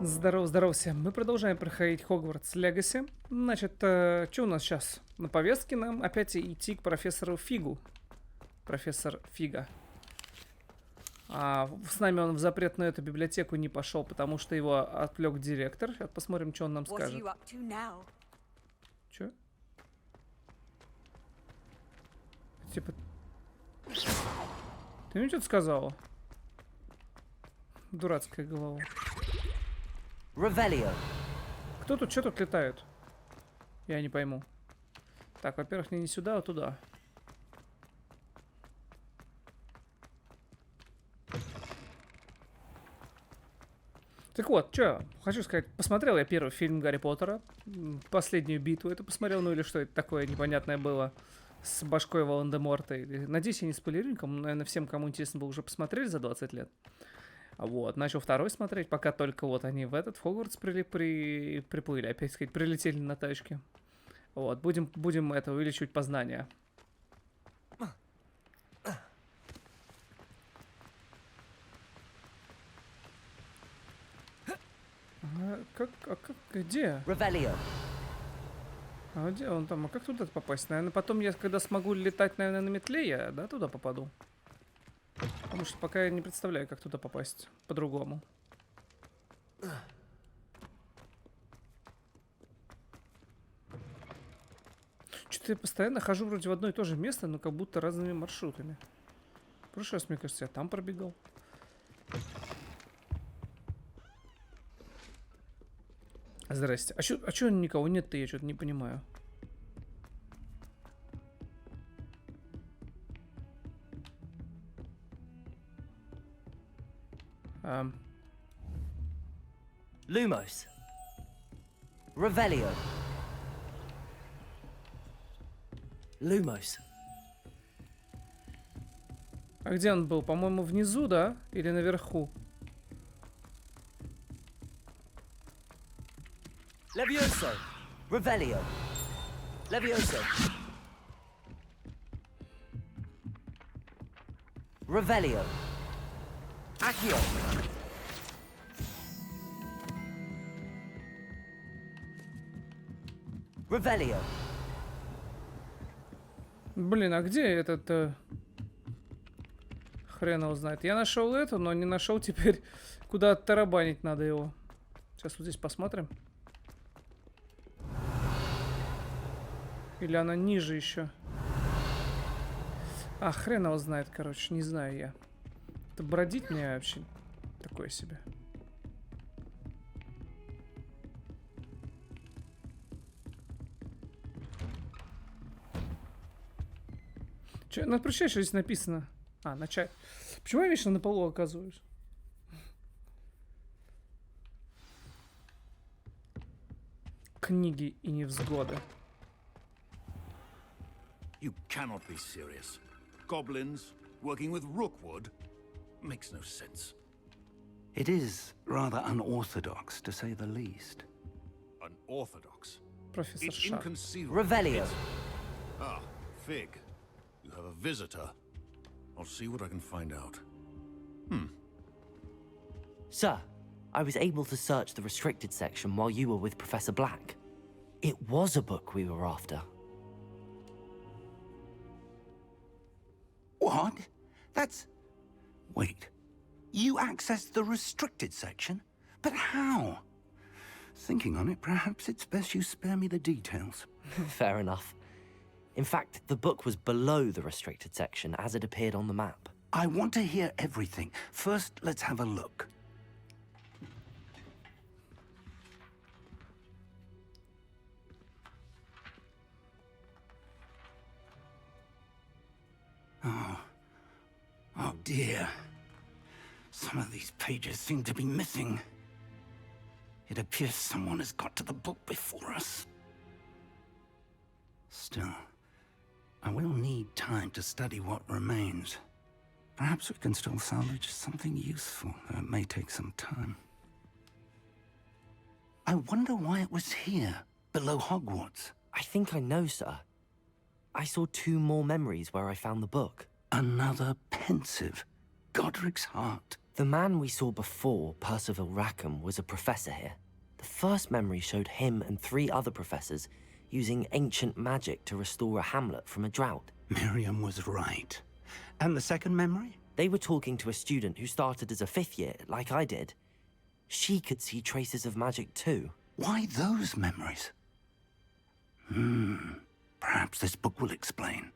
Здорово, здорово всем. Мы продолжаем проходить Хогвартс Легаси. Значит, что у нас сейчас? На повестке нам опять идти к профессору Фигу. Профессор Фига. С нами он в запретную эту библиотеку не пошел, потому что его отвлек директор. Сейчас посмотрим, что он нам скажет. Че? Типа... Ты мне что-то сказала? Дурацкая голова. Кто тут, что тут летает? Я не пойму. Так, во-первых, не сюда, а туда. Так вот, что, хочу сказать, посмотрел я первый фильм Гарри Поттера, последнюю битву это посмотрел, ну или что это такое непонятное было с башкой Волан-де-Морта. Надеюсь, я не спойлерю никому, наверное, всем, кому интересно было, уже посмотрели за 20 лет. Вот, начал второй смотреть, пока только вот они в Хогвартс приплыли, опять сказать, прилетели на тачке. Вот, будем это увеличивать познания. Где? Где он там? А как туда попасть? Наверное, потом я, когда смогу летать, наверное, на метле, я, да, туда попаду. Потому что пока я не представляю, как туда попасть по-другому. Что-то я постоянно хожу вроде в одно и то же место, но как будто разными маршрутами. В прошлый раз, мне кажется, я там пробегал. Здрасте. А чё никого нет-то? Я что-то не понимаю. Lumos. Revelio. Lumos. А где он был? По-моему, внизу, да? Или наверху? Levioso. Revelio. Levioso. Revelio. Accio. Revelio. Блин, а где этот... Хрен его знает. Я нашел эту, но не нашел теперь, куда тарабанить надо его. Сейчас вот здесь посмотрим. Или она ниже еще. Хрен его знает, короче, не знаю я. Это бродить мне вообще такое себе. Че, ну прочитай, что здесь написано. Начать. Почему я вечно на полу оказываюсь? Книги и невзгоды. You cannot be serious. Goblins working with Rookwood makes no sense. It is rather unorthodox, to say the least. Unorthodox? Professor It's Sharp. inconceivable. Revelio. Fig. You have a visitor. I'll see what I can find out. Sir, I was able to search the restricted section while you were with Professor Black. It was a book we were after. What? That's... Wait. You accessed the restricted section? But how? Thinking on it, perhaps it's best you spare me the details. Fair enough. In fact, the book was below the restricted section as it appeared on the map. I want to hear everything. First, let's have a look. Oh dear. Some of these pages seem to be missing. It appears someone has got to the book before us. Still, I will need time to study what remains. Perhaps we can still salvage something useful, though it may take some time. I wonder why it was here, below Hogwarts. I think I know, sir. I saw 2 more memories where I found the book. Another pensive. Godric's heart. The man we saw before, Percival Rackham, was a professor here. The first memory showed him and 3 other professors using ancient magic to restore a hamlet from a drought. Miriam was right. And the second memory? They were talking to a student who started as a 5th year, like I did. She could see traces of magic too. Why those memories? Perhaps this book will explain.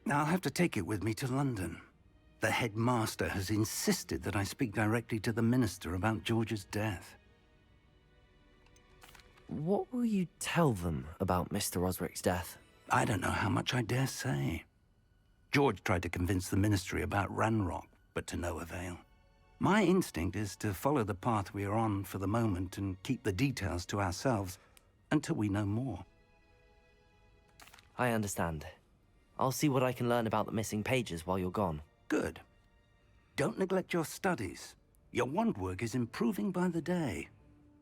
I'll have to take it with me to London. The headmaster has insisted that I speak directly to the minister about George's death. What will you tell them about Mr. Osric's death? I don't know how much I dare say. George tried to convince the ministry about Ranrock, but to no avail. My instinct is to follow the path we are on for the moment and keep the details to ourselves until we know more. I understand. I'll see what I can learn about the missing pages while you're gone. Good. Don't neglect your studies. Your wand work is improving by the day.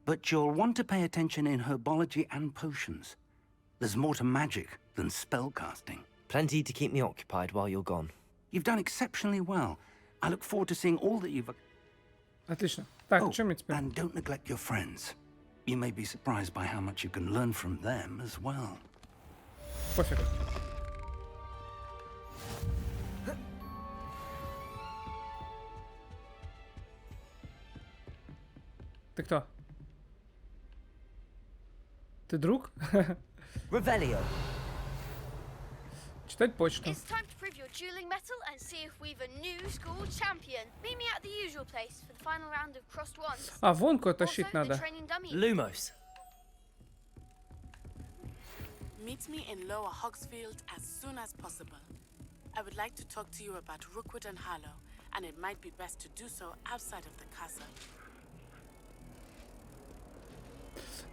But you'll want to pay attention in herbology and potions. There's more to magic than spellcasting. Plenty to keep me occupied while you're gone. You've done exceptionally well. I look forward to seeing all that you've... Отлично. Так, что мне теперь? And don't neglect your friends. You may be surprised by how much you can learn from them as well. Пофиг. Ты кто? Ты друг? Revelio. Читать почту. It's time to prove your dueling mettle and see if we've a new school champion. Meet me at the usual place for the final round of crossed wands. А, вон кое Also, тащить the надо. training dummy. Lumos. Meet me in Lower Hogsfield as soon as possible. I would like to talk to you about Rookwood and Harlow, and it might be best to do so outside of the castle.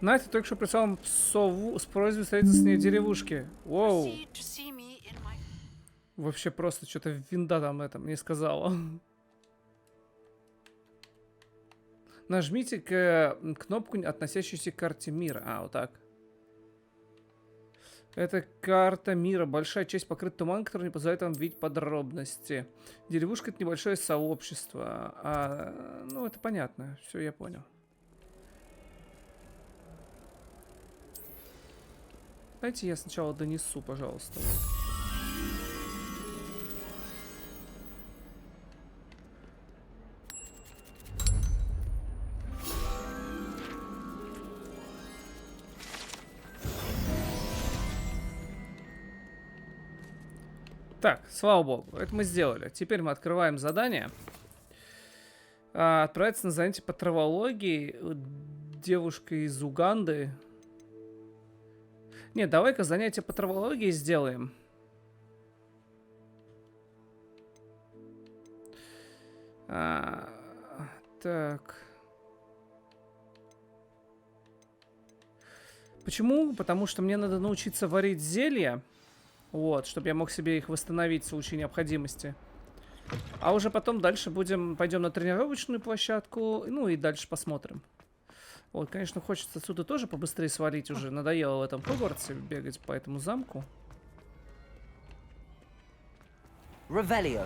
Настя только что прислал сову с просьбой встретиться с ней в деревушке. Воу. Proceed to see me in my... Вообще просто что-то винда там это мне сказала. Нажмите кнопку, относящуюся к карте мира. А, вот так. Это карта мира. Большая часть покрыта туманом, который не позволяет вам видеть подробности. Деревушка — это небольшое сообщество. Ну, это понятно. Все, я понял. Дайте я сначала донесу, пожалуйста. Так, слава богу, это мы сделали. Теперь мы открываем задание. Отправиться на занятие по травологии. Девушка из Уганды. Нет, давай-ка занятие по травологии сделаем. Так. Почему? Потому что мне надо научиться варить зелья. Вот, чтобы я мог себе их восстановить в случае необходимости. А уже потом дальше пойдем на тренировочную площадку. Ну и дальше посмотрим. Вот, конечно, хочется отсюда тоже побыстрее свалить уже. Надоело в этом Хогвартсе бегать по этому замку. Revelio.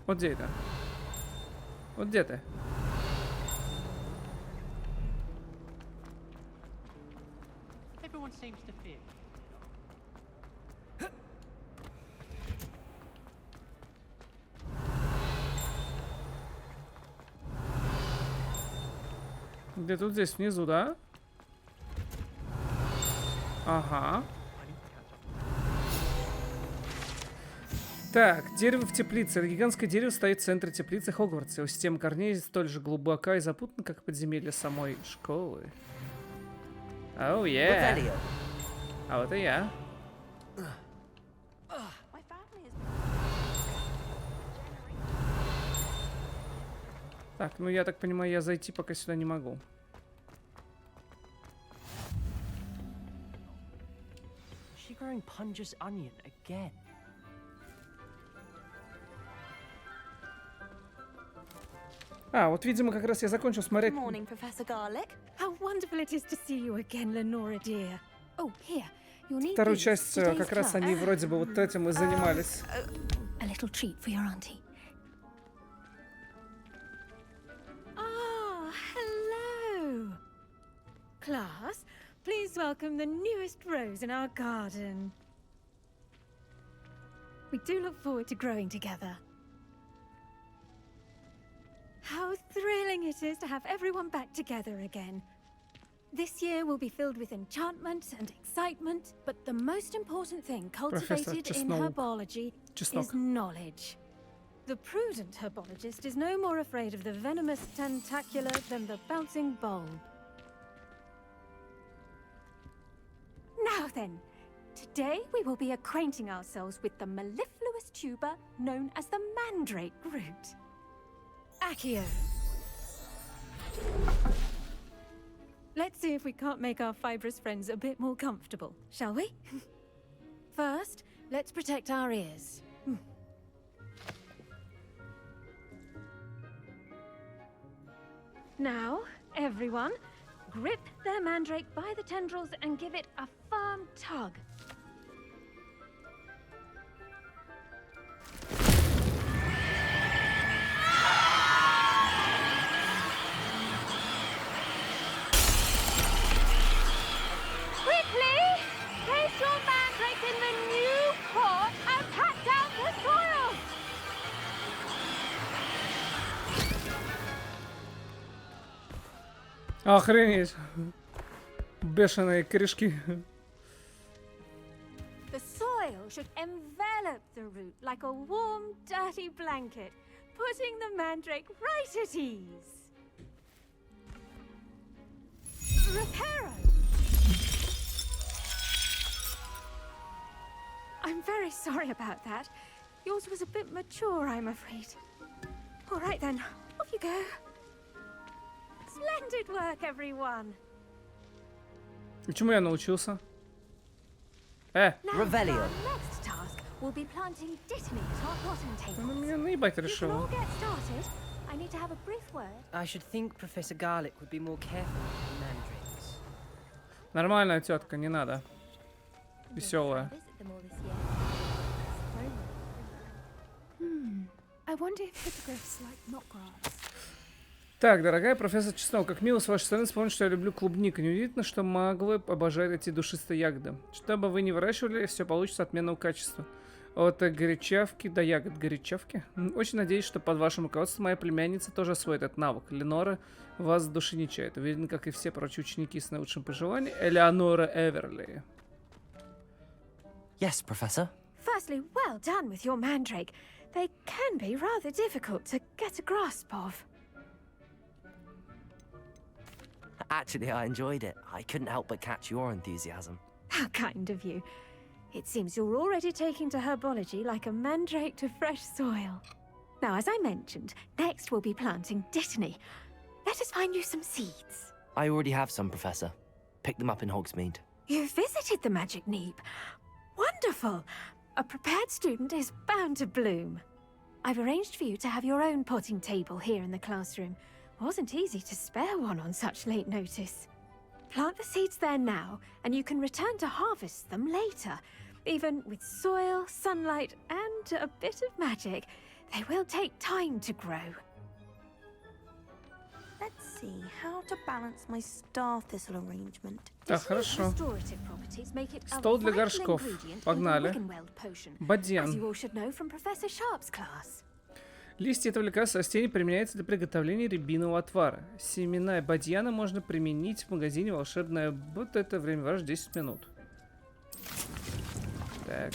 Вот где это? Вот где ты? Everyone seems to fear. Где тут здесь внизу, да? Ага. Так, дерево в теплице. Это гигантское дерево стоит в центре теплицы Хогвартса. Его система корней столь же глубока и запутана, как подземелье самой школы. Оу, Revelio. А вот и я. Так, ну я так понимаю, я зайти пока сюда не могу. She growing Punja's onion again. Вот, видимо, как раз я закончил смотреть. Good morning, Professor Garlick. How wonderful it is to see you again, Lenora dear. Oh, here. You'll need Вторую these. часть Today's как раз class. они вроде бы вот этим и занимались. A little treat for your auntie. class, please welcome the newest rose in our garden. We do look forward to growing together. How thrilling it is to have everyone back together again. This year will be filled with enchantment and excitement, but the most important thing cultivated in herbology is knowledge. The prudent herbologist is no more afraid of the venomous tentacular than the bouncing bulb. Now then, today we will be acquainting ourselves with the mellifluous tuber known as the mandrake root. Accio. Let's see if we can't make our fibrous friends a bit more comfortable, shall we? First, let's protect our ears. Now, everyone, grip their mandrake by the tendrils and give it a firm tug. Quickly! Place your mandrake in the new pot and pat down the soil! Охренеть. Бешеные корешки. The soil should envelop the root like a warm, dirty blanket, putting the mandrake right at ease. Reparo! I'm very sorry about that. Yours was a bit mature, I'm afraid. All right then, off you go. Splendid work, everyone. Чему я научился? Now, our next task will be planting dittany at our bottom Она tables. меня наебать You can all решила. get started. I need to have a brief word. I should think Professor Garlic would be more careful with mandrakes. Нормальная тетка, не надо. Веселая. I wonder if hippogriffs like knotgrass. Так, дорогая профессор Чеснок, как мило с вашей стороны вспомнить, что я люблю клубнику. Неудивительно, что маглы обожают эти душистые ягоды. Что бы вы ни выращивали, все получится отменного качества. От горячавки до ягод горячавки. Очень надеюсь, что под вашим руководством моя племянница тоже освоит этот навык. Ленора вас в душе не чает. Уверен, как и все прочие ученики с наилучшим пожеланием. Элеонора Эверли. Yes, Professor. Firstly, well done with your mandrake. They can be rather difficult to get a grasp of. Actually, I enjoyed it. I couldn't help but catch your enthusiasm. How kind of you. It seems you're already taking to herbology like a mandrake to fresh soil. Now, as I mentioned, next we'll be planting dittany. Let us find you some seeds. I already have some, Professor. Picked them up in Hogsmeade. You visited the Magic Neep. Wonderful! A prepared student is bound to bloom. I've arranged for you to have your own potting table here in the classroom. Wasn't easy to spare one on such late notice. Plant the seeds there now, and you can return to harvest them later. Even with soil, sunlight, and a bit of magic, they will take time to grow. Let's see how to balance my star thistle arrangement. Так, хорошо. Restorative properties make it a Стол для vital горшков. ingredient in the Погнали. Wiggenweld potion, as Бадьян. you all should know from Professor Sharp's class. Листья этого лекарства растений применяются для приготовления рябинового отвара. Семена бадьяна можно применить в магазине волшебное. Вот это время ваш 10 минут. Так.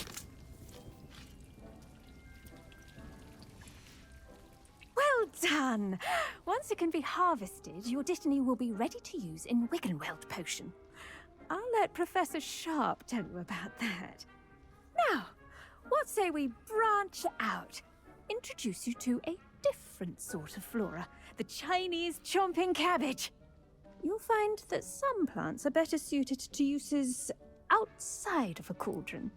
Well done! Once it can be harvested, your dittany will be ready to use in Wiggenweld potion. I'll let Professor Sharp tell you about that. Now, what say we branch out? Introduce you to a different sort of flora, the Chinese chomping cabbage. You'll find that some plants are better suited to uses outside of a cauldron.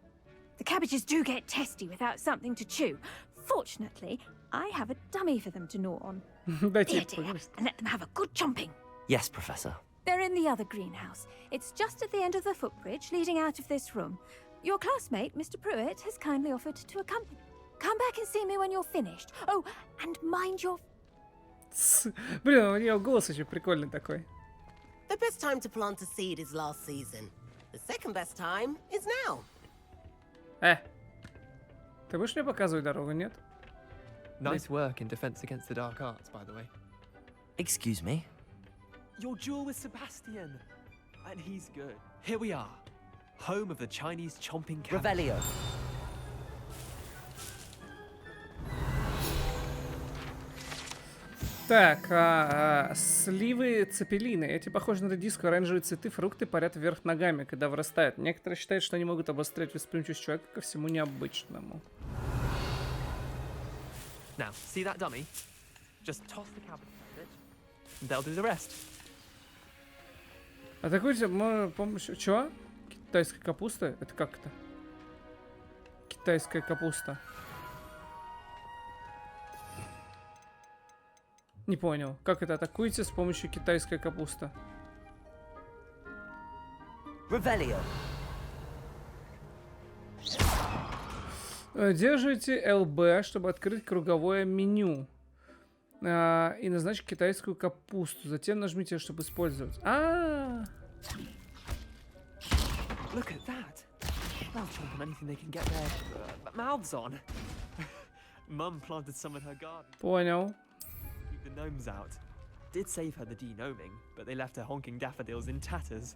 The cabbages do get testy without something to chew. Fortunately, I have a dummy for them to gnaw on. Дайте Dear, and let them have a good chomping. Yes, Professor. They're in the other greenhouse. It's just at the end of the footbridge leading out of this room. Your classmate, Mr. Pruitt, has kindly offered to accompany. Come back and see me when you're finished. Oh, and mind your... Блин, у нее голос очень прикольный такой. The best time to plant a seed is last season. The second best time is now. Ты будешь мне показывать дорогу, нет? Nice work in defense against the dark arts, by the way. Excuse me? Your duel with Sebastian. And he's good. Here we are. Home of the Chinese chomping cat. Revelio. Так, сливы цепелины. Эти похожи на редиску, оранжевые цветы, фрукты парят вверх ногами, когда вырастают. Некоторые считают, что они могут обострять восприимчивость человека ко всему необычному. Now, see that dummy? Just toss the cabbage at it, and they'll do the rest. Атакуйте помощью... Чё? Китайская капуста? Это как это? Китайская капуста. Не понял. Как это атакуете с помощью китайской капусты? Revelio. Держите LB, чтобы открыть круговое меню. И назначить китайскую капусту. Затем нажмите, чтобы использовать. Look at that. They'll chomp on anything they can get their mouths on. Mum planted some in her garden. Понял. Keep the gnomes out. Did save her the de-gnoming, but they left her honking daffodils in tatters.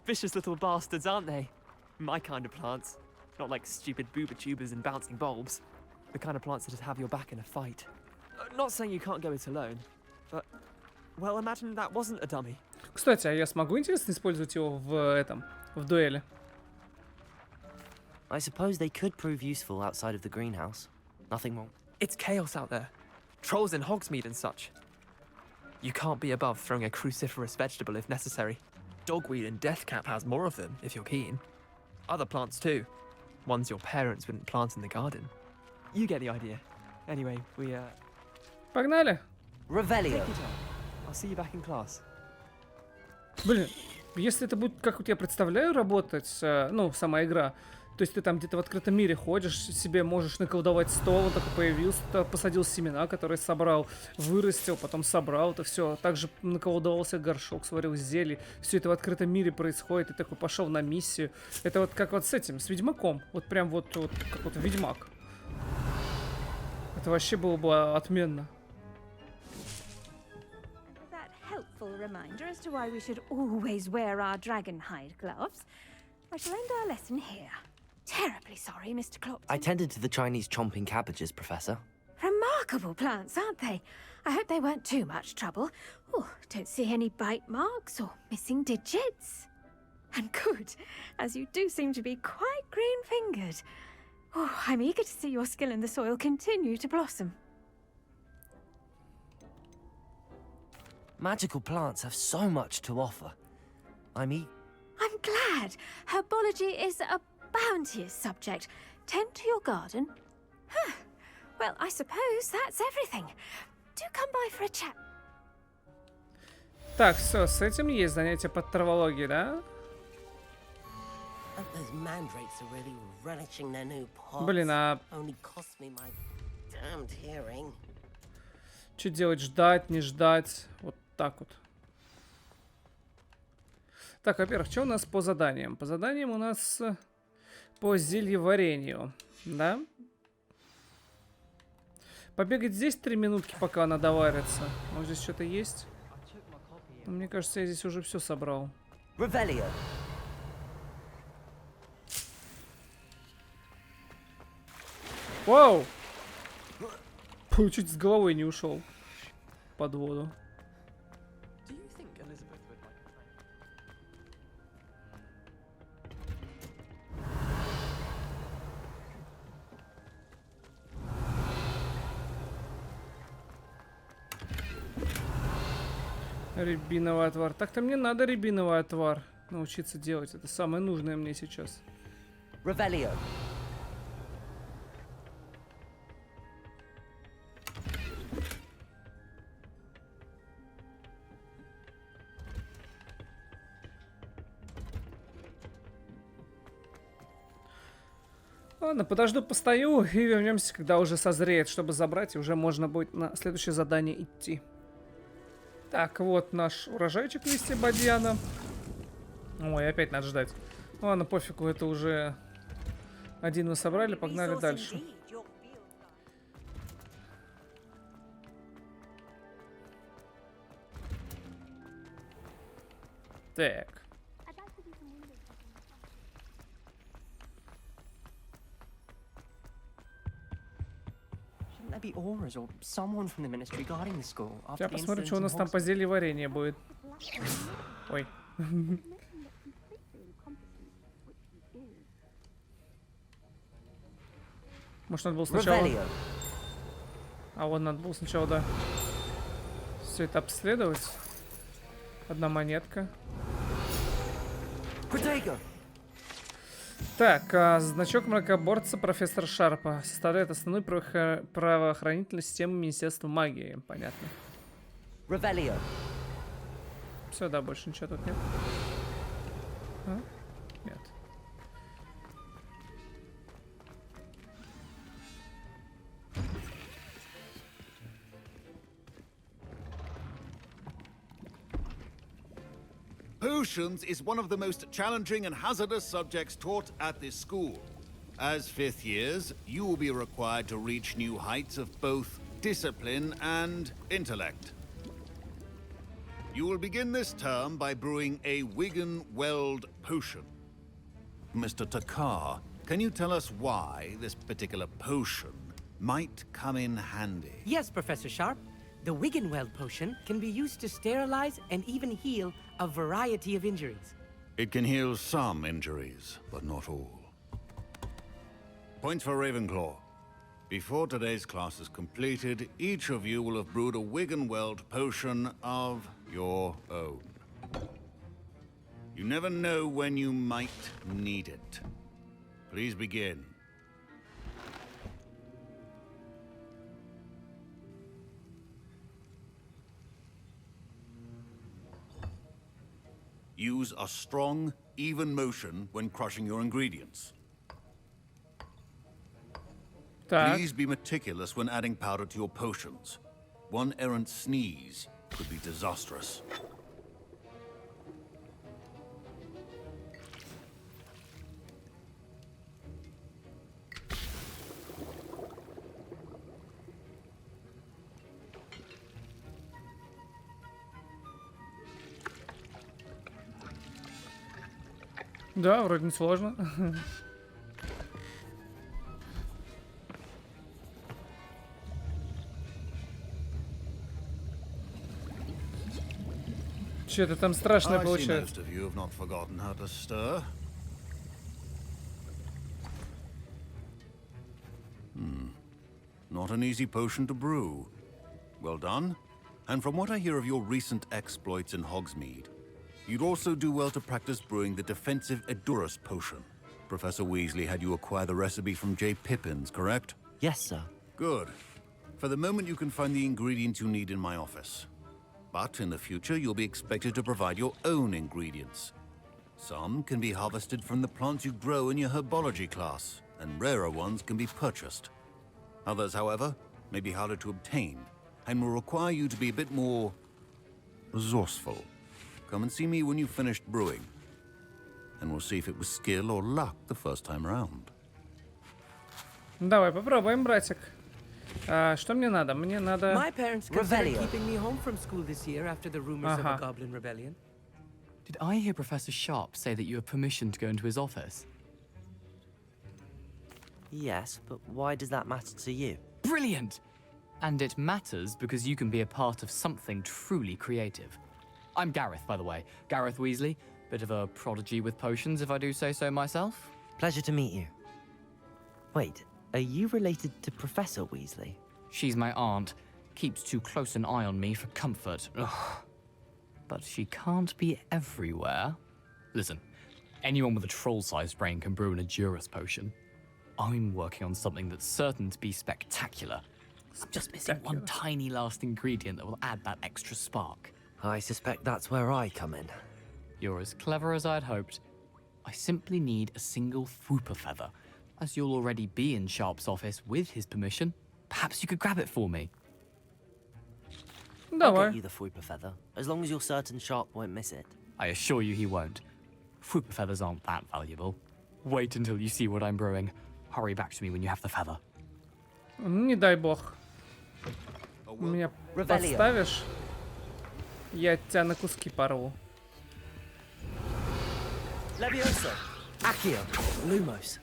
Vicious little bastards, aren't they? My kind of plants. Not like stupid booba tubers and bouncing bulbs. The kind of plants that just have your back in a fight. Not saying you can't go it alone, but... Well, imagine that wasn't a dummy. Кстати, а я смогу, интересно, использовать его в дуэли? I suppose they could prove useful outside of the greenhouse. Nothing wrong. It's chaos out there. Trolls in Hogsmeade and such. You can't be above throwing a cruciferous vegetable if necessary. Dogweed and deathcap has more of them, if you're keen. Other plants too. Ones your parents wouldn't plant in the garden. You get the idea. Anyway, we Погнали! Revelio. Take your time. I'll see you back in class. Блин, если это будет, как вот я представляю, работать, ну, сама игра, то есть ты там где-то в открытом мире ходишь, себе можешь наколдовать стол, он такой появился, посадил семена, которые собрал, вырастил, потом собрал это все, также наколдовался горшок, сварил зелье, все это в открытом мире происходит, и такой пошел на миссию. Это вот как вот с этим, с Ведьмаком, вот прям вот как вот Ведьмак. Это вообще было бы отменно. Helpful reminder as to why we should always wear our dragon hide gloves. I shall end our lesson here. Terribly sorry, Mr. Clopton. I tended to the Chinese chomping cabbages, Professor. Remarkable plants, aren't they? I hope they weren't too much trouble. Oh, don't see any bite marks or missing digits. And good, as you do seem to be quite green-fingered. Oh, I'm eager to see your skill in the soil continue to blossom. Magical plants have so much to offer. I'm glad. Herbology is a bounteous subject. Tend to your garden. Huh. Well, I suppose that's everything. Do come by for a chat. Так, все, с этим есть занятие по травологии, да? Блин, а... Что делать? Ждать, не ждать? Вот так вот. Так, во-первых, что у нас по заданиям? По заданиям у нас по зельеварению, да? Побегать здесь 3 минутки, пока она доварится. Может, здесь что-то есть? Но мне кажется, я здесь уже все собрал. Revelio. Вау! Чуть с головой не ушел под воду. Рябиновый отвар. Так-то мне надо рябиновый отвар научиться делать. Это самое нужное мне сейчас. Revelio. Ладно, подожду, постою и вернемся, когда уже созреет, чтобы забрать, и уже можно будет на следующее задание идти. Так, вот наш урожайчик листья бадьяна. Ой, опять надо ждать. Ладно, пофигу, это уже один мы собрали, погнали дальше. Так. There be auras or someone from the ministry guarding the school after Я the посмотрю, incident что у in нас там Hogwarts. по зельеварению будет. Ой. Может, надо было сначала... А вот надо было сначала, да. Все это обследовать. Одна монетка. Так, значок мракоборца профессора Шарпа составляет основную правоохранительную систему Министерства магии. Понятно. Все, да, больше ничего тут нет. А? Нет. Potions is one of the most challenging and hazardous subjects taught at this school. As fifth years, you will be required to reach new heights of both discipline and intellect. You will begin this term by brewing a Wiggenweld potion. Mr. Takar, can you tell us why this particular potion might come in handy? Yes, Professor Sharp. The Wiggenweld potion can be used to sterilize and even heal a variety of injuries. It can heal some injuries, but not all. Points for Ravenclaw. Before today's class is completed, each of you will have brewed a Wiggenweld potion of your own. You never know when you might need it. Please begin. Use a strong, even motion when crushing your ingredients. Please be meticulous when adding powder to your potions. One errant sneeze could be disastrous. Да, вроде не сложно. Что-то там страшное получается. Not an easy potion to brew. Well done. And from what I hear of your recent exploits in Hogsmeade, you'd also do well to practice brewing the defensive Edurus potion. Professor Weasley had you acquire the recipe from J. Pippin's, correct? Yes, sir. Good. For the moment, you can find the ingredients you need in my office. But in the future, you'll be expected to provide your own ingredients. Some can be harvested from the plants you grow in your herbology class, and rarer ones can be purchased. Others, however, may be harder to obtain, and will require you to be a bit more resourceful. Come and see me when you've finished brewing, and we'll see if it was skill or luck the first time around. Давай попробуем, братик. Что мне надо? Мне надо... My parents considered keeping me home from school this year after the rumors of a goblin rebellion. Did I hear Professor Sharp say that you have permission to go into his office? Yes, but why does that matter to you? Brilliant! And it matters because you can be a part of something truly creative. I'm Gareth, by the way. Gareth Weasley. Bit of a prodigy with potions, if I do say so myself. Pleasure to meet you. Wait, are you related to Professor Weasley? She's my aunt. Keeps too close an eye on me for comfort. Ugh. But she can't be everywhere. Listen, anyone with a troll-sized brain can brew an Edurus potion. I'm working on something that's certain to be spectacular. I'm just missing one tiny last ingredient that will add that extra spark. I suspect that's where I come in. You're as clever as I'd hoped. I simply need a single Fwooper feather. As you'll already be in Sharp's office with his permission, perhaps you could grab it for me. Давай. I'll get you the Fuipa feather, as long as you're certain Sharp won't miss it. I assure you he won't. Fuipa feathers aren't that valuable. Wait until you see what I'm brewing. Hurry back to me when you have the feather. Не дай бог. Меня подставишь, я тебя на куски порву. Leviosa, Accio, Lumos.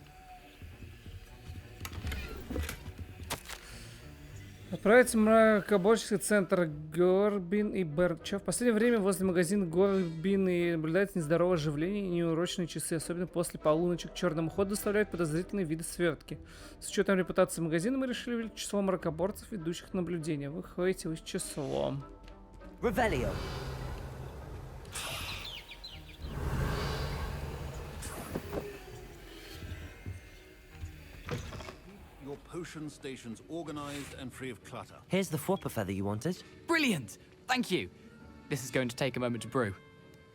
Отправить в мракоборческий центр Горбин и Берча. В последнее время возле магазина Горбин и наблюдается нездоровое оживление и неурочные часы, особенно после полуночи. К черному ходу доставляют подозрительные виды свертки. С учетом репутации магазина мы решили увеличить число мракоборцев, ведущих наблюдения. Вы входите в их число. Revelio. Your potion station's organized and free of clutter. Here's the Fuipa feather you wanted. Brilliant! Thank you. This is going to take a moment to brew.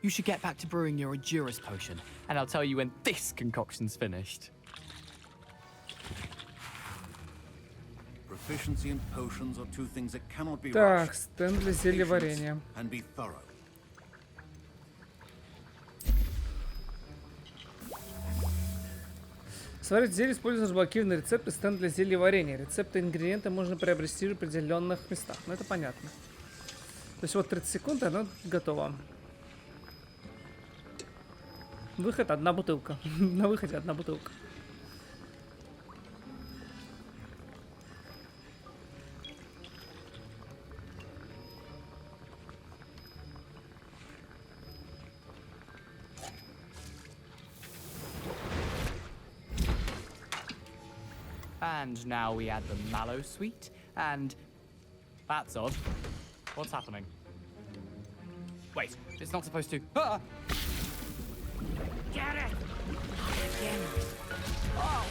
You should get back to brewing your Endurance potion, and I'll tell you when this concoction's finished. Proficiency in potions are two things that cannot be Так, rushed. стенд для зелья варенья. And be thorough. Сварить зелье используя заблокированный рецепт и стенд для зелья варенья. Рецепты и ингредиенты можно приобрести в определенных местах. Ну это понятно. То есть вот 30 секунд, и оно готово. Выход одна бутылка. На выходе одна бутылка. And now we add the mallow sweet, and that's odd. What's happening? Wait, it's not supposed to. Ah! Get it! Oh!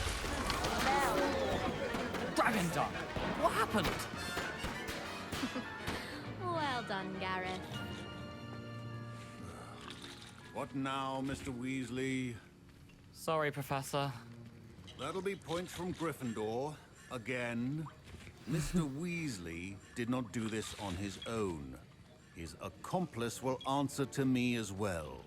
Dragon Dunk! What happened? Well done, Gareth. What now, Mr. Weasley? Sorry, Professor. That'll be points from Gryffindor. Again. Mr. Weasley did not do this on his own. His accomplice will answer to me as well.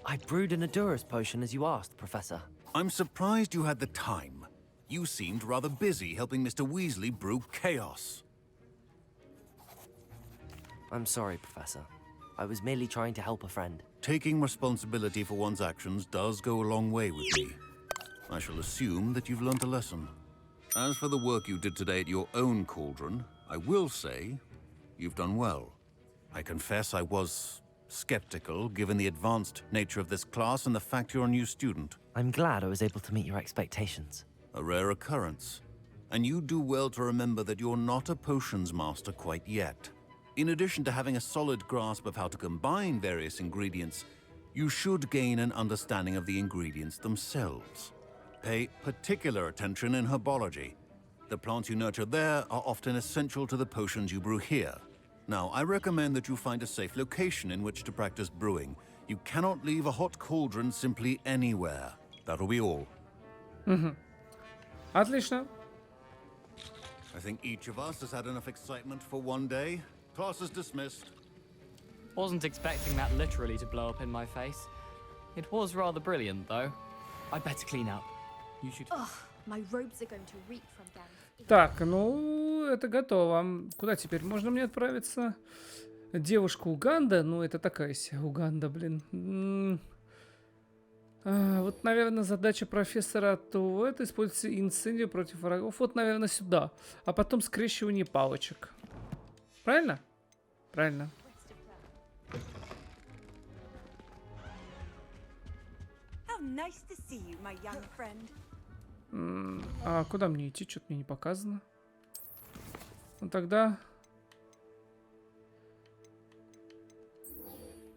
I brewed an Endurance potion as you asked, Professor. I'm surprised you had the time. You seemed rather busy helping Mr. Weasley brew chaos. I'm sorry, Professor. I was merely trying to help a friend. Taking responsibility for one's actions does go a long way with me. I shall assume that you've learnt a lesson. As for the work you did today at your own cauldron, I will say you've done well. I confess I was skeptical, given the advanced nature of this class and the fact you're a new student. I'm glad I was able to meet your expectations. A rare occurrence. And you do well to remember that you're not a potions master quite yet. In addition to having a solid grasp of how to combine various ingredients, you should gain an understanding of the ingredients themselves. Pay particular attention in herbology. The plants you nurture there are often essential to the potions you brew here. Now, I recommend that you find a safe location in which to practice brewing. You cannot leave a hot cauldron simply anywhere. That'll be all. Отлично. I think each of us has had enough excitement for one day. Class is dismissed. Wasn't expecting that literally to blow up in my face. It was rather brilliant, though. I'd better clean up. You should... Ugh, my robes are going to reek from them. Так, ну, это готово. Куда теперь? Можно мне отправиться? Девушка Уганда? Ну, это такая себе Уганда, блин. Вот, наверное, задача профессора то это используется инцидию против врагов. Вот, наверное, сюда. А потом скрещивание палочек. Правильно? Правильно. How nice to see you, my young friend. А куда мне идти? Что-то мне не показано. Ну тогда...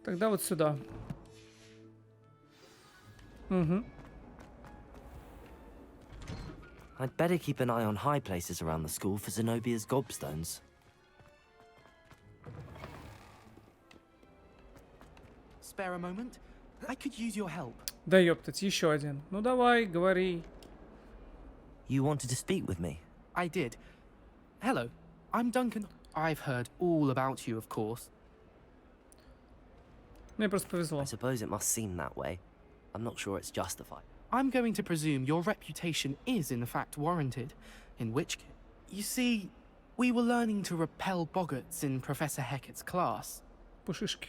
Тогда вот сюда. Угу. I'd better keep an eye on high places around the school for Zenobia's gobstones. Spare a moment? I could use your help. Да ёптать, еще один. Ну давай, говори. You wanted to speak with me? I did. Hello, I'm Duncan. I've heard all about you, of course. Мне просто повезло. I suppose it must seem that way. I'm not sure it's justified. I'm going to presume your reputation is in fact warranted, in which case... You see, we were learning to repel boggarts in Professor Hecat's class. Пушишки.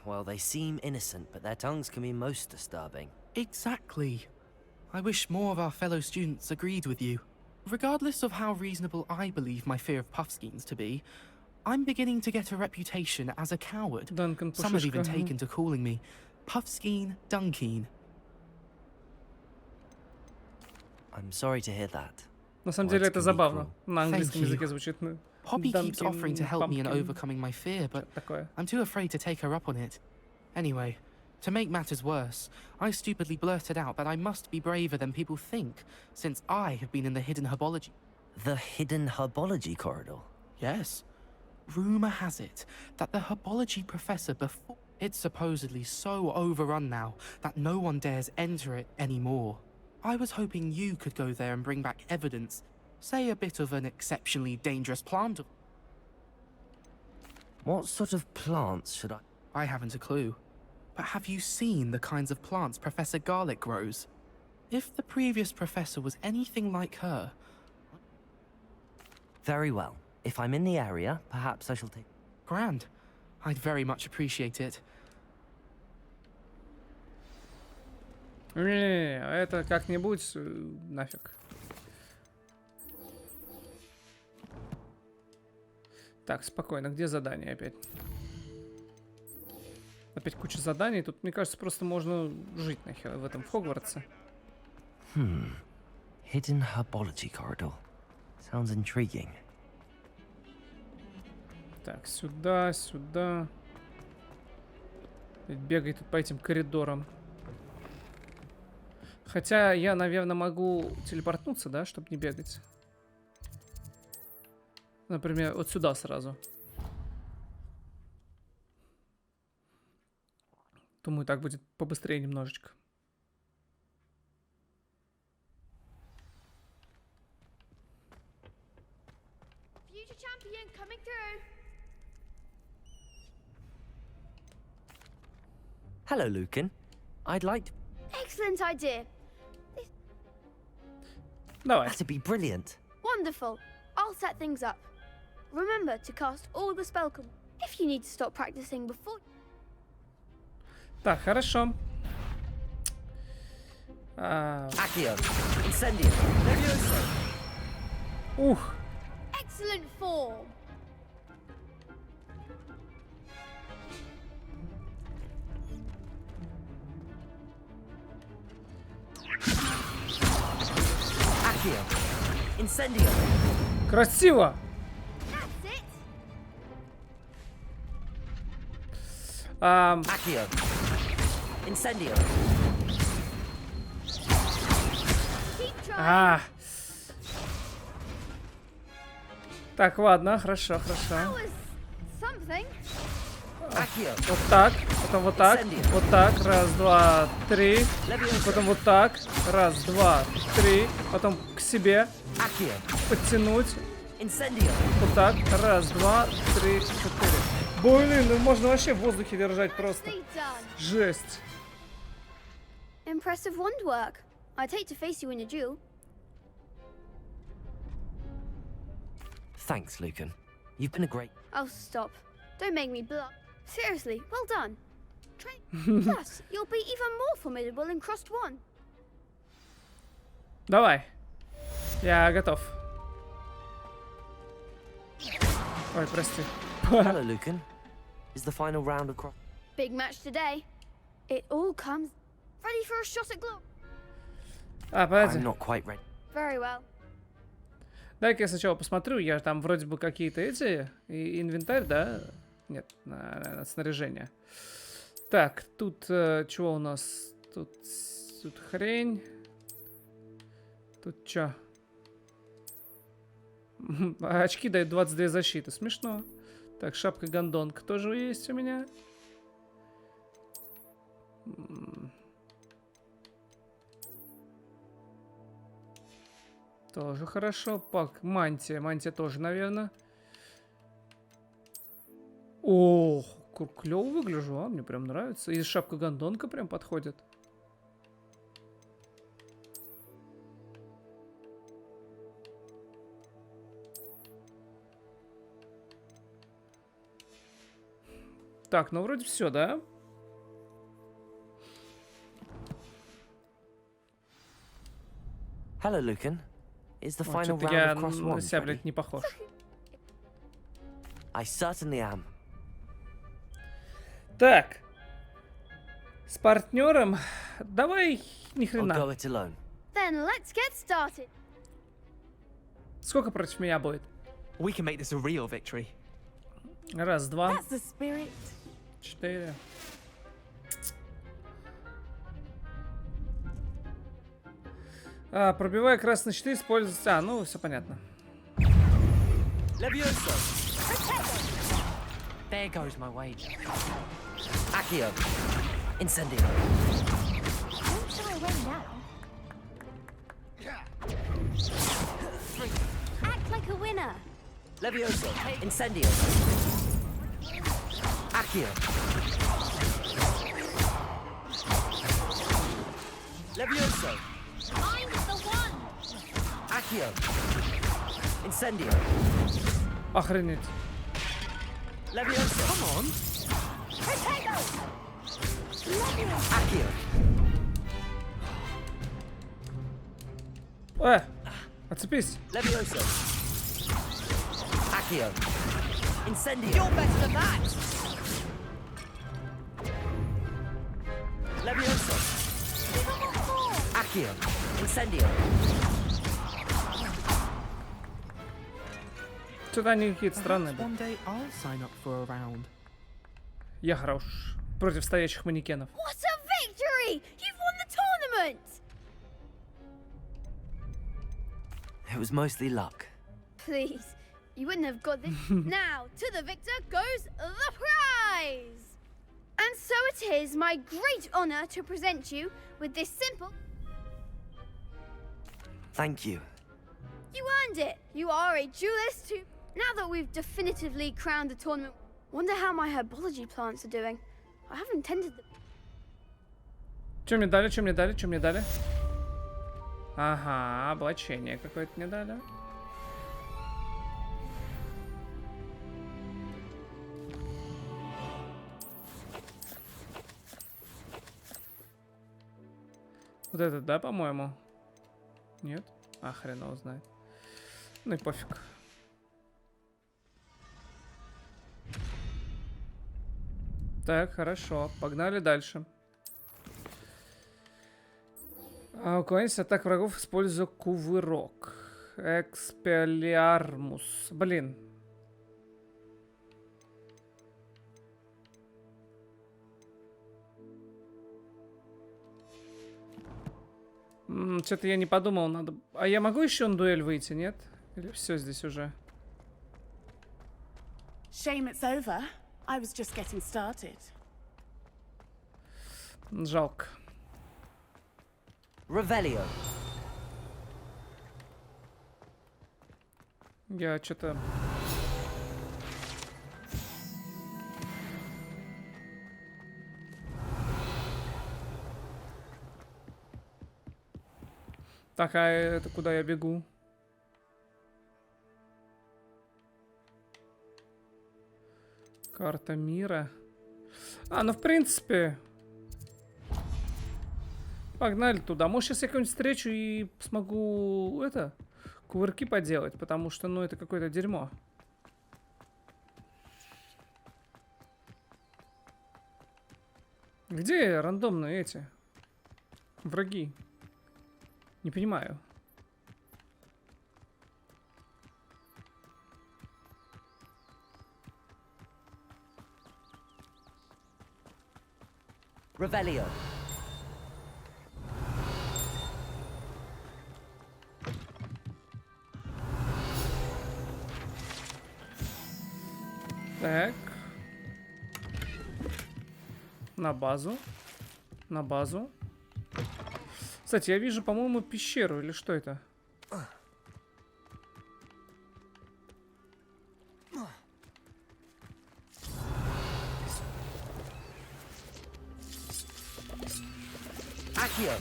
Well, they seem innocent, but their tongues can be most disturbing. Exactly. I wish more of our fellow students agreed with you. Regardless of how reasonable I believe my fear of puffskeins to be, I'm beginning to get a reputation as a coward. Duncan Some have even Пушишка. taken to calling me Puffskeen Dunkeen. I'm sorry to hear that. На самом деле это забавно. На английском Thank you. языке звучит. Ну, Poppy keeps Duncan, offering to help me in Pumpkin. overcoming my fear, but Такое. I'm too afraid to take her up on it. Anyway, to make matters worse, I stupidly blurted out that I must be braver than people think, since I have been in the hidden herbology. The hidden herbology corridor? Yes. Rumor has it that the herbology professor before... It's supposedly so overrun now that no one dares enter it anymore. I was hoping you could go there and bring back evidence, say a bit of an exceptionally dangerous plant. What sort of plants should I... I haven't a clue. But have you seen the kinds of plants Professor Garlic grows? If the previous professor was anything like her... Very well. If I'm in the area, perhaps I shall take... Grand. I'd very much appreciate it. Не, это как-нибудь нафиг. Так, спокойно. Где задание опять? Опять куча заданий. Тут, мне кажется, просто можно жить нахер в этом в Хогвартсе. Hidden herbology corridor. Sounds intriguing. Так, сюда, сюда. Бегай тут по этим коридорам. Хотя я, наверное, могу телепортнуться, да, чтобы не бегать. Например, вот сюда сразу. Думаю, так будет побыстрее немножечко. Future champion coming through. Hello, Lucan. I'd like to... Excellent idea. Давай. That'd be brilliant. Wonderful. I'll set things up. Remember to cast all the spell if you need to stop practicing before. Так, хорошо. Accio. Incendio. Levioso. Ух. Excellent form. Accio. Incendio. Красиво. That's it. Accio. Incendio. Keep trying. Так, ладно, хорошо, That хорошо. was something. Accio. Вот так, потом вот так, вот так, раз, два, три, потом вот так, раз, два, три, потом к себе, Accio. подтянуть, Incendio. вот так, раз, два, три, четыре. Блин, ну можно вообще в воздухе держать просто. Nicely done. Жесть. Impressive wand work. I'd hate to face you in a duel. Thanks, Lucan. You've been a great... Oh, stop. Don't make me blush. Seriously, well done. Plus, you'll be even more formidable in Crossed One. Давай. Я готов. Ой, прости. Hello, Lucan. Is the final round of cross... Big match today. It all comes ready for a shot at glory. Подожди. I'm not quite ready. Very well. Дай-ка я сначала посмотрю. Я там вроде бы какие-то эти... инвентарь, да? Нет, на снаряжение. Так, тут чего у нас? Тут хрень. Тут чё? Очки дают 22 защиты. Смешно. Так, шапка-гондонка тоже есть у меня. Тоже хорошо. Пак, мантия. Мантия тоже, наверное. Ох, клево выгляжу, а? Мне прям нравится. И шапка-гондонка прям подходит. Так, ну вроде все, да? Hello, Lucan. Is the final Что-то round я of cross на one себя, ready? блядь, не похож. I certainly am. Так. С партнером давай ни I'll хрена. go it alone. Then let's get started. Сколько против меня будет? We can make this a real victory. Раз, два, That's the spirit. 4. Пробивая красный 4, используется... ну, все понятно. There goes my wage. Accio. Incendio. Don't shy away now. Act like a winner. Levioso. Incendio. Accio. Levioso. Mind the one. Accio. Incendio. Охренеть. Levioso. Come on. Accio. Отцепись. Levioso. Accio. Incendio. You're better than that. Levioso. Accio. Incendio. Что-то они какие-то странные. One day I'll sign up for a round. Я хорош. Против стоящих манекенов. What a victory! You've won the tournament! It was mostly luck. Please, you wouldn't have got this. Now, to the victor goes the prize! And so it is my great honor to present you with this simple... Thank you. You earned it! You are a duelist too. Now that we've definitively crowned the tournament, wonder how my herbology plants are doing. I haven't tended them. Что мне дали, что мне дали, что мне дали? Ага, облачение какое-то мне дали. Вот этот, да, по-моему? Нет? А, хрен его знает. Ну и пофиг. Так, хорошо. Погнали дальше. Уклонить атак врагов, используя кувырок. Экспелиармус. Блин. Что-то я не подумал, надо... А я могу еще на дуэль выйти, нет? Или все здесь уже? Shame it's over. I was just getting started. Жалко. Revelio. Я что-то... Так, а это куда я бегу? Карта мира. Ну в принципе... Погнали туда. Может, сейчас я кого-нибудь встречу и смогу кувырки поделать, потому что, ну, это какое-то дерьмо. Где рандомные эти враги? Не понимаю. Revelio. Так. На базу. На базу. Кстати, я вижу, по-моему, пещеру. Или что это? Accio.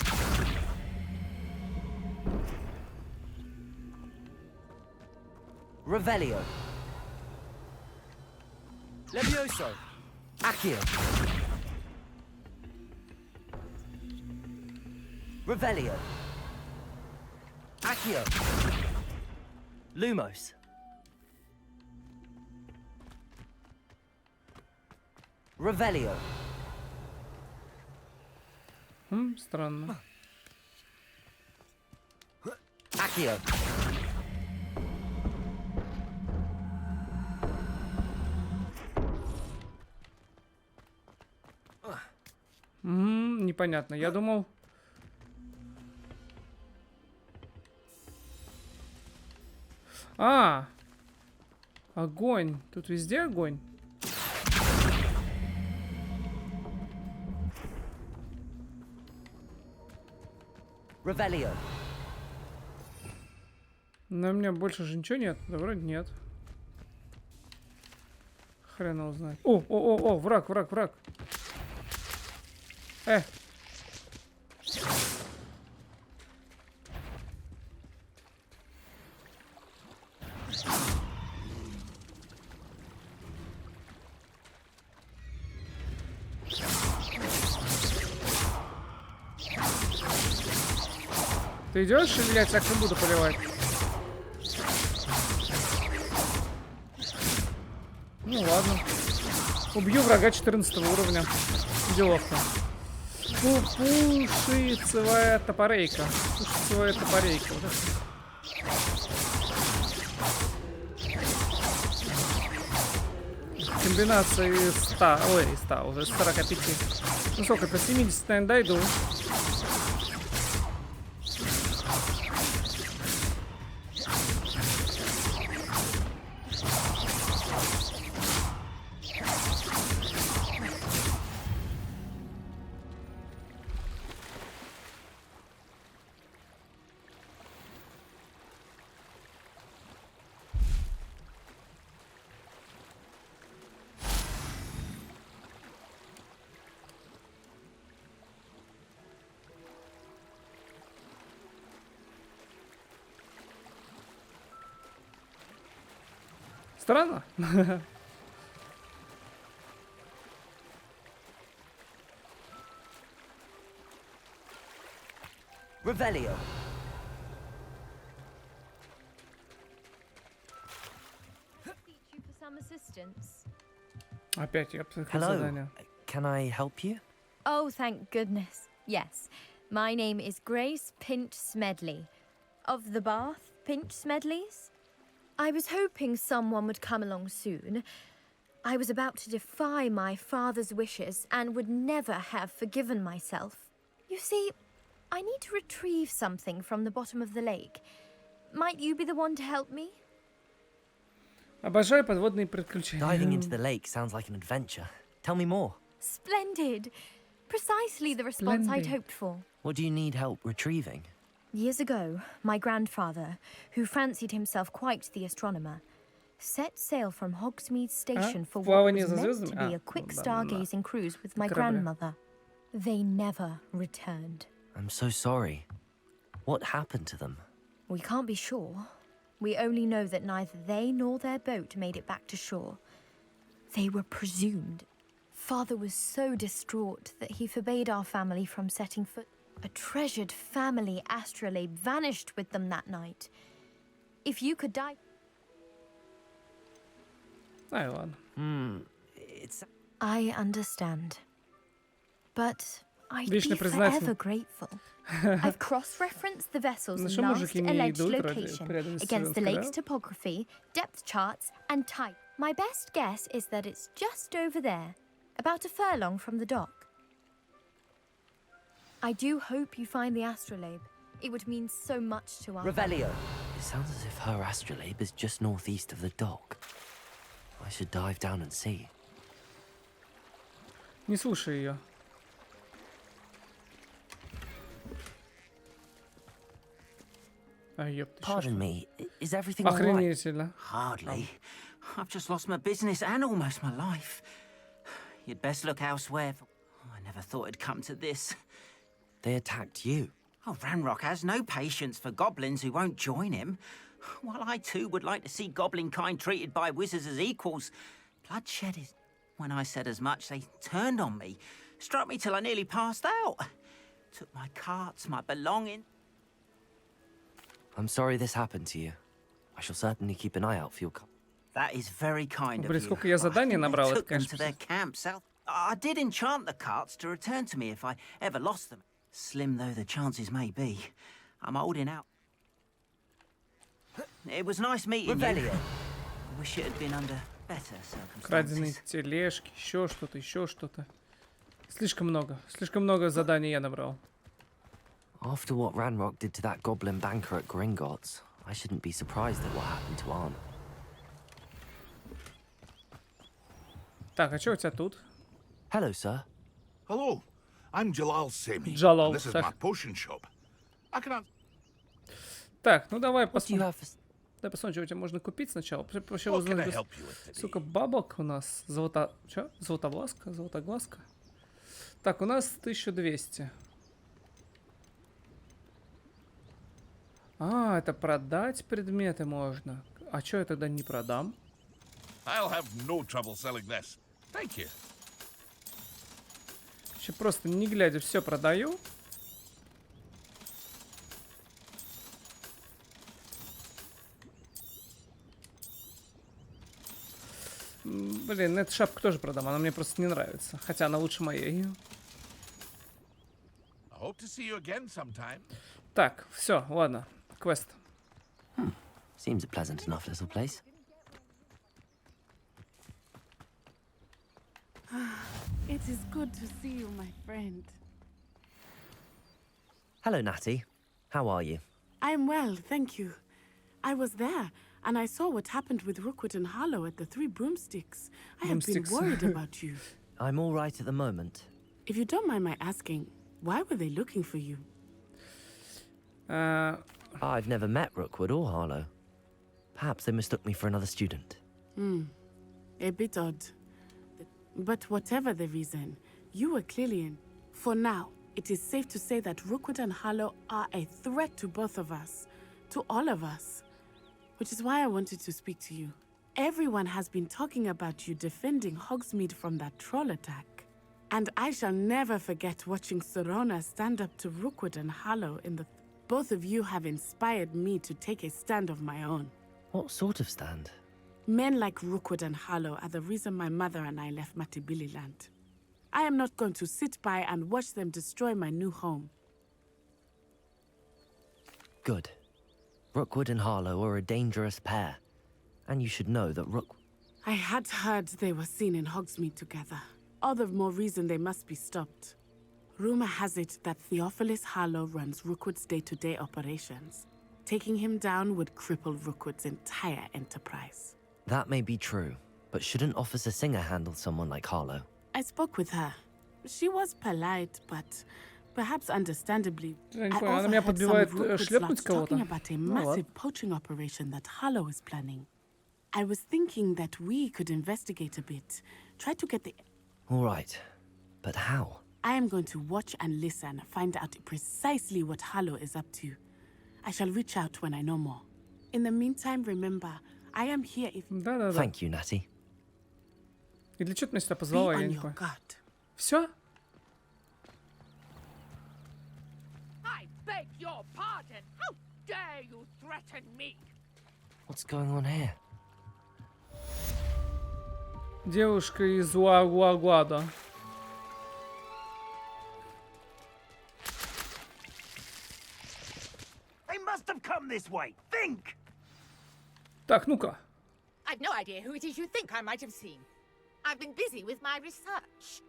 Revelio. Levioso. Accio. Revelio. Accio. Lumos. Revelio. Странно. Accio. Непонятно. Я думал... А! Огонь. Тут везде огонь. Revelio. Но у меня больше же ничего нет. Да вроде нет. Хрен его знает. О, враг. Ты идешь или я тебя не буду поливать? Ну ладно. Убью врага 14 уровня. Деловка. Пушицевая топорейка. Пушицевая топорейка. Вот это. Комбинация из 100. Ой, из 100, уже 45. Ну сколько, до 70, наверное, дойду. Странно. Revelio. Опять я подхожу Hello. задание. Can I help you? Oh, thank goodness. Yes. My name is Grace Pinch Smedley. Of the Bath Pinch Smedleys. I was hoping someone would come along soon. I was about to defy my father's wishes and would never have forgiven myself. You see, I need to retrieve something from the bottom of the lake. Might you be the one to help me? Обожаю подводные приключения. Diving into the lake sounds like an adventure. Tell me more. Splendid. Precisely the response I'd Splendid. hoped for. What do you need help retrieving? Years ago, my grandfather, who fancied himself quite the astronomer, set sail from Hogsmeade Station for what Плавание was за meant звездами? to be a quick stargazing cruise with my корабле. grandmother. They never returned. I'm so sorry. What happened to them? We can't be sure. We only know that neither they nor their boat made it back to shore. They were presumed. Father was so distraught that he forbade our family from setting foot. A treasured family astrolabe vanished with them that night. If you could die... Ай, ладно. It's... I understand. But I'd Вечно be признательна. forever grateful. I've cross-referenced the vessel's Ну что last мужики не alleged идут ради location преданности against the своему lake's королю? topography, depth charts, and type. My best guess is that it's just over there, about a furlong from the dock. I do hope you find the astrolabe. It would mean so much to our... Revelio. It sounds as if her astrolabe is just northeast of the dock. I should dive down and see. Не слушай ее. А, ёпта, Pardon me, is everything all right? Охренительно. Hardly. I've just lost my business and almost my life. You'd best look elsewhere. I never thought it'd come to this. They attacked you. Oh, Ranrock has no patience for goblins who won't join him. While I too would like to see goblin kind treated by wizards as equals, bloodshed is... When I said as much, they turned on me, struck me till I nearly passed out. Took my carts, my belongings. I'm sorry this happened to you. I shall certainly keep an eye out for your... That is very kind of Блин, you. сколько я заданий набрал, это, Took them конечно, to their camp south. I did enchant the carts to return to me if I ever lost them. Slim though the chances may be, I'm holding out. It was nice meeting you. I wish it had been under better Краденые circumstances. тележки, еще что-то, еще что-то. Слишком много заданий я набрал. After what Ranrock did to that goblin banker at Gringotts, I shouldn't be surprised at what happened to Arn. Так, а что у тебя тут? Hello, sir. Hello, I'm Jalal Semi. Jalal, This is так. my potion shop. I can... Так, ну давай посмотрим. Давай посмотрим, что у тебя можно купить сначала. Вообще узнать, сука, бабок у нас. Золотовласка, золотоглазка. Так, у нас 1200. А, это продать предметы можно. А что я тогда не продам? I'll have no trouble selling this. Thank you. Еще просто не глядя все продаю. Блин, эту шапку тоже продам, она мне просто не нравится. Хотя она лучше моей. Так, все, ладно. Квест. Seems a pleasant enough little place. It is good to see you, my friend. Hello, Natty. How are you? I'm well, thank you. I was there, and I saw what happened with Rookwood and Harlow at the Three Broomsticks. I have been worried about you. I'm all right at the moment. If you don't mind my asking, why were they looking for you? I've never met Rookwood or Harlow. Perhaps they mistook me for another student. A bit odd. But whatever the reason, you were clearly in. For now, it is safe to say that Rookwood and Harlow are a threat to both of us. To all of us. Which is why I wanted to speak to you. Everyone has been talking about you defending Hogsmeade from that troll attack. And I shall never forget watching Sorona stand up to Rookwood and Harlow in the... Both of you have inspired me to take a stand of my own. What sort of stand? Men like Rookwood and Harlow are the reason my mother and I left Matibili land. I am not going to sit by and watch them destroy my new home. Good. Rookwood and Harlow are a dangerous pair. And you should know that I had heard they were seen in Hogsmeade together. All the more reason they must be stopped. Rumor has it that Theophilus Harlow runs Rookwood's day-to-day operations. Taking him down would cripple Rookwood's entire enterprise. That may be true, but shouldn't Officer Singer handle someone like Harlow? I spoke with her. She was polite, but perhaps understandably. I also heard some of Rookwood's lads talking about a massive poaching operation that Harlow is planning. I was thinking that we could investigate a bit. Try to get the... All right, but how? I am going to watch and listen, find out precisely what Harlow is up to. I shall reach out when I know more. In the meantime, remember, I am here if... Thank you, Natty. И для чего ты меня сюда позвала, я не понял. Все? I beg your pardon. How dare you threaten me? What's going on here? Девушка из Уагуагуада. They must have come this way. Think. Так, ну-ка. I've no idea who it is you think I might have seen. I've been busy with my research.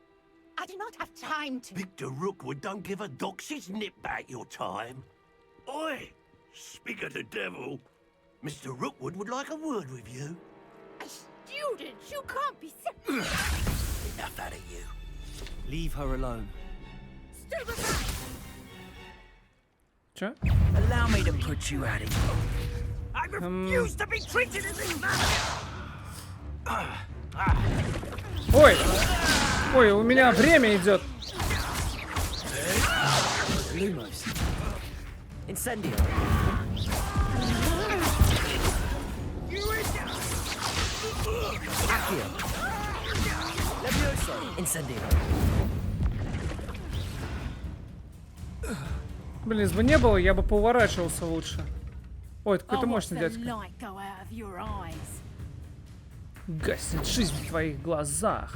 I do not have time to... Victor Rookwood don't give a doxy's nip back your time. Oi! Speak of the devil. Mr. Rookwood would like a word with you. A student? You can't be... Enough out of you. Leave her alone. Stay aside! Че? Allow me to put you out of your... I refuse to be treated as this man! Ой! Ой, у меня время идет. Lumos. Incendio. Accio. Levioso. Incendio. Блин, если бы не было, я бы поуворачивался лучше. Ой, это какой-то мощный дядька. Гаснет жизнь в твоих глазах.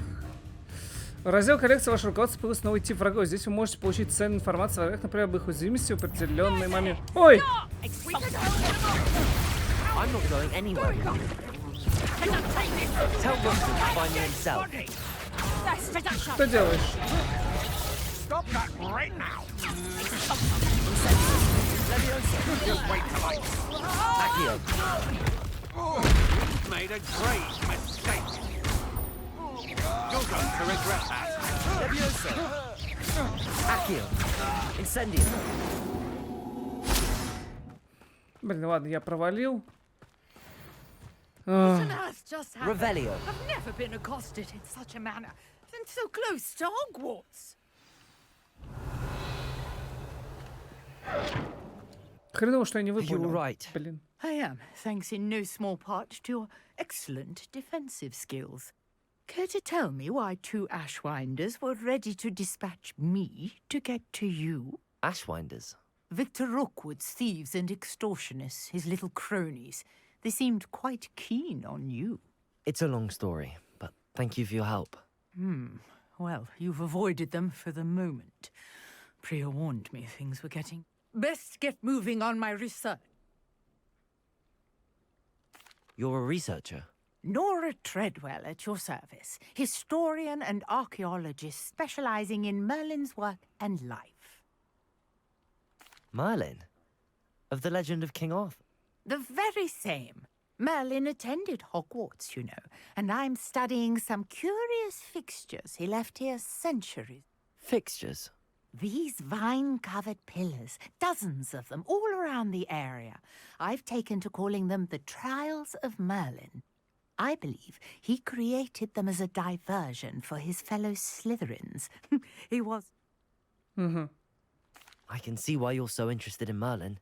Раздел коллекции вашего руководства появился новый тип врагов. Здесь вы можете получить ценную информацию о врагах, например, об их уязвимости в определенный момент. Ой! I'm not going anywhere. Tell Rook to find me himself. Что делаешь? Stop that right now. Levioso. Just wait till I... Accio. You've made a great mistake. You're going to regret that. Levioso. Accio. Incendio. Блин, ладно, я провалил. What on earth just happened? Revelio. I've never been accosted in such a manner, and so close to Hogwarts. Хреново, что я не выполнил. You're right. Блин. I am, thanks in no small part to your excellent defensive skills. Care to tell me why 2 Ashwinders were ready to dispatch me to get to you? Ashwinders. Victor Rookwood's thieves and extortionists, his little cronies. They seemed quite keen on you. It's a long story, but thank you for your help. Well, you've avoided them for the moment. Priya warned me things were getting... Best get moving on my research. You're a researcher? Nora Treadwell at your service, historian and archaeologist specializing in Merlin's work and life. Merlin? Of the legend of King Arthur? The very same. Merlin attended Hogwarts, you know, and I'm studying some curious fixtures he left here centuries. Fixtures? These vine-covered pillars, dozens of them, all around the area. I've taken to calling them the Trials of Merlin. I believe he created them as a diversion for his fellow Slytherins. He was... I can see why you're so interested in Merlin.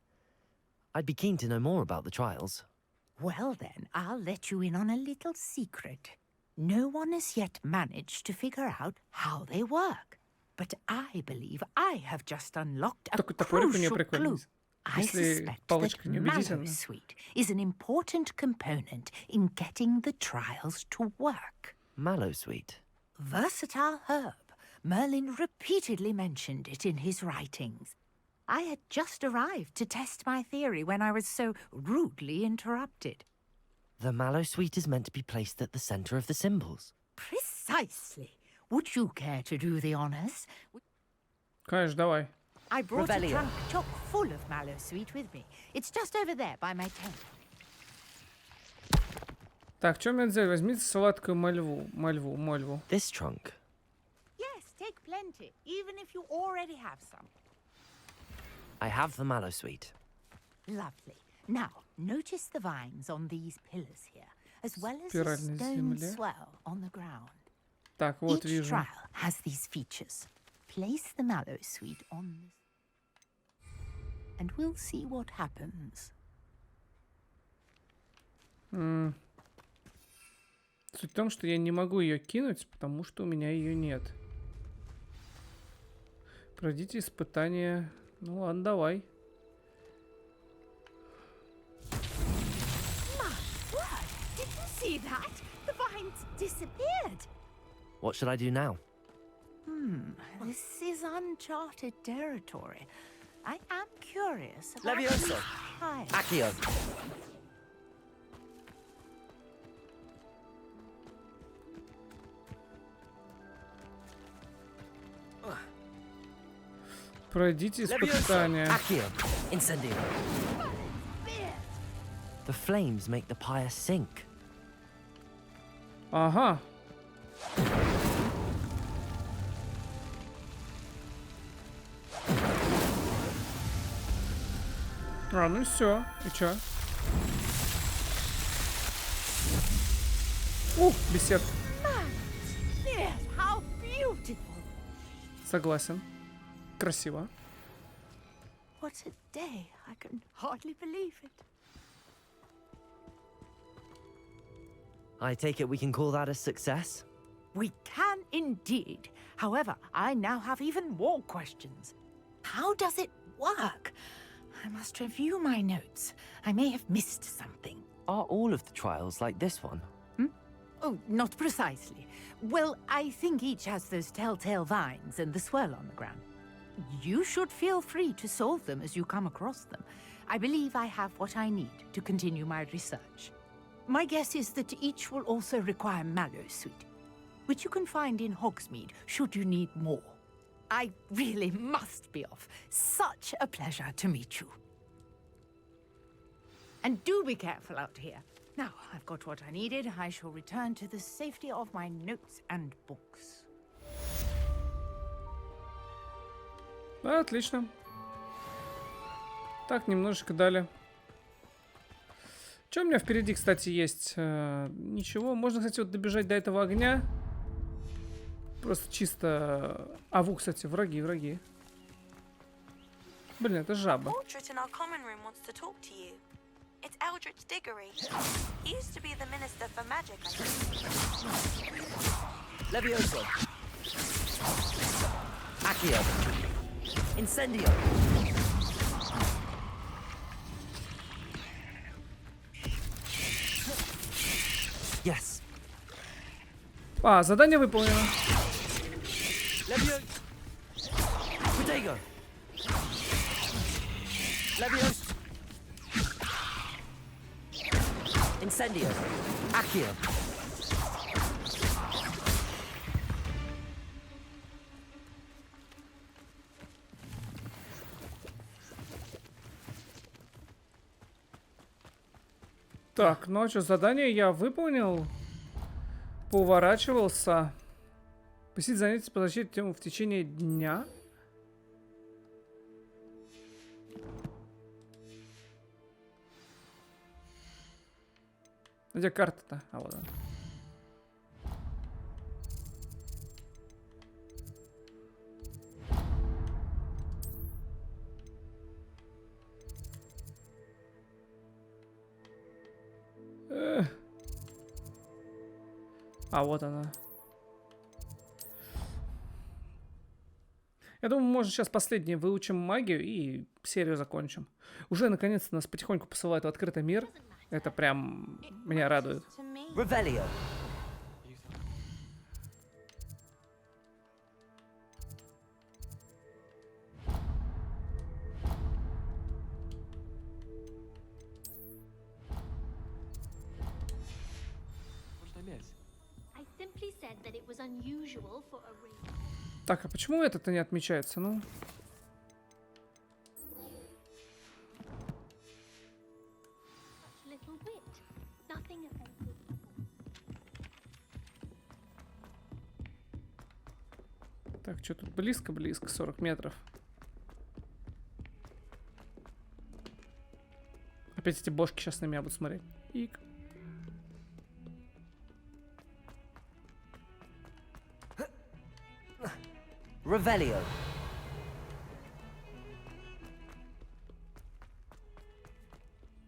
I'd be keen to know more about the trials. Well then, I'll let you in on a little secret. No one has yet managed to figure out how they work. But I believe I have just unlocked a crucial clue. I suspect that Mallow Sweet is an important component in getting the trials to work. Mallow Sweet? Versatile herb. Merlin repeatedly mentioned it in his writings. I had just arrived to test my theory when I was so rudely interrupted. The Mallow Sweet is meant to be placed at the center of the symbols. Precisely. Would you care to do the honors? Конечно, давай. I brought a trunk chock full of Mallow Sweet with me. It's just over there by my tent. Так, что мне делать? Возьмите сладкую мальву. This trunk? Yes, take plenty, even if you already have some. I have the Mallow Sweet. Lovely. Now, notice the vines on these pillars here, as well as the stone swell on the ground. Так, вот Each вижу. trial has these features. Place the Mallow Sweet on this, and we'll see what happens. Суть в том, что я не могу ее кинуть, потому что у меня ее нет. Пройдите испытание. Ну ладно, давай. Did you see that? The vines disappeared. What should I do now? This is uncharted territory. I am curious about... Levioso. Accio. Пройдите испытание. Accio. Incendio. The flames make the pyre sink. Ага. А, ну все. И чё? Беседка. Yes, how beautiful. Согласен. Красиво. what a day. I can hardly believe it. I take it we can call that a success? We can indeed. However, I now have even more questions. How does it work? I must review my notes. I may have missed something. Are all of the trials like this one? Oh, not precisely. Well, I think each has those telltale vines and the swirl on the ground. You should feel free to solve them as you come across them. I believe I have what I need to continue my research. My guess is that each will also require mallow sweet, which you can find in Hogsmeade should you need more. I really must be off. Such a pleasure to meet you. And do be careful out here. Now, I've got what I needed. I shall return to the safety of my notes and books. Отлично. Так, немножечко дали. Что у меня впереди, кстати, есть? Ничего. Можно, кстати, вот добежать до этого огня. Просто чисто... кстати, враги. Блин, это жаба. It's Eldritch Diggory. He used to be the Minister for Magic, I think. Levioso. Accio. Incendio. Yes. Задание выполнено. Levio. Protego. Levioso. Incendio. Accio. Так, ну а что, задание я выполнил. Поуворачивался. Посетить занятия по защите тему в течение дня. Где карта-то? А вот она. Вот она. Я думаю, может, сейчас последнее выучим магию и серию закончим. Уже наконец-то нас потихоньку посылают в открытый мир. Это прям меня радует. Revelio. Так, а почему это-то не отмечается? Ну. Так, что тут близко-близко, 40 метров. Опять эти бошки сейчас на меня будут смотреть. Ик. Revelio.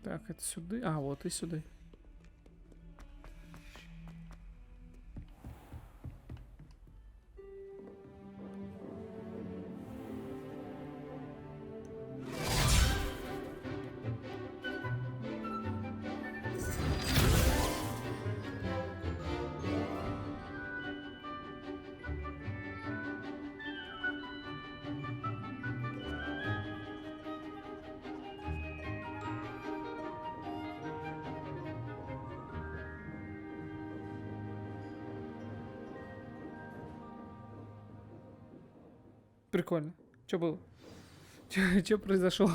Так, это сюда. Вот и сюда. Прикольно. Что было? Что произошло?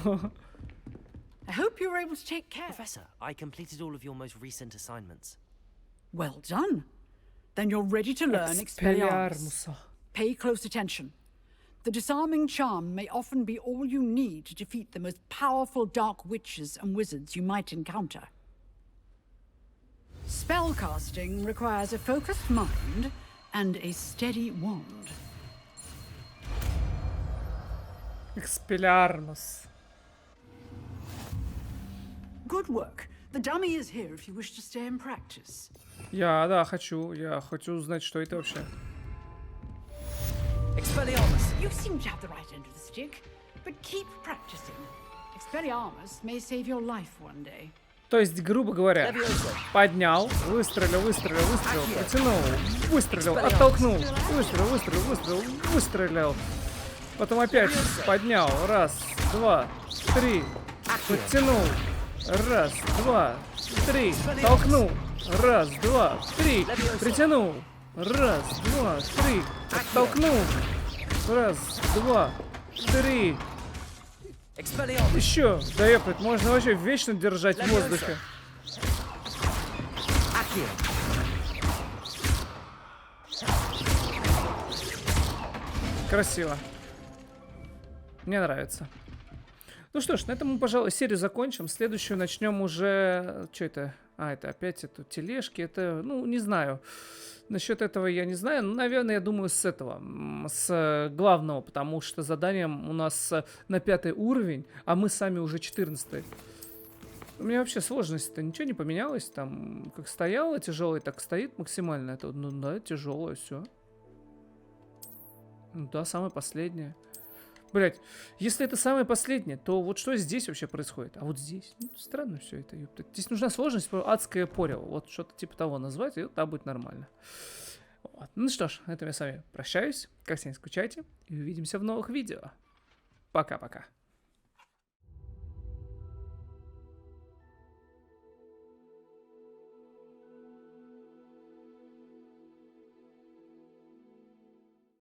I hope you were able to take care. Professor, I completed all of your most recent assignments. Well done. Then you're ready to learn Expelliarmus. Pay close attention. The disarming charm may often be all you need to defeat the most powerful dark witches and wizards you might encounter. Spellcasting requires a focused mind and a steady wand. Expelliarmus. Good work. The dummy is here if you wish to stay and practice. Я хочу узнать, что это вообще. Expelliarmus. You seem to have the right end of the stick, but keep practicing. Expelliarmus may save your life one day. То есть, грубо говоря, поднял, выстрелил, протянул, выстрелил, оттолкнул, выстрелил. Потом опять поднял, раз, два, три, подтянул, раз, два, три, толкнул, раз, два, три, притянул, раз, два, три, оттолкнул, раз, два, три. Еще, да епать, можно вообще вечно держать в воздухе. Красиво. Мне нравится. Ну что ж, на этом мы, пожалуй, серию закончим. Следующую начнем уже... Что это? А, это опять это тележки. Это, ну, не знаю. Насчет этого я не знаю. Ну, наверное, я думаю, с этого. С главного, потому что заданием у нас на 5 уровень, а мы сами уже 14. У меня вообще сложность-то ничего не поменялось. Там, как стояло тяжелое, так стоит максимально. Это, ну да, тяжелое, все. Ну да, самое последнее. Блять, если это самое последнее, то вот что здесь вообще происходит? А вот здесь, ну, странно все это, ёпта. Здесь нужна сложность, адское порево. Вот что-то типа того назвать, и тогда будет нормально. Вот. Ну что ж, на этом я с вами прощаюсь. Как всегда, не скучайте. И увидимся в новых видео. Пока-пока.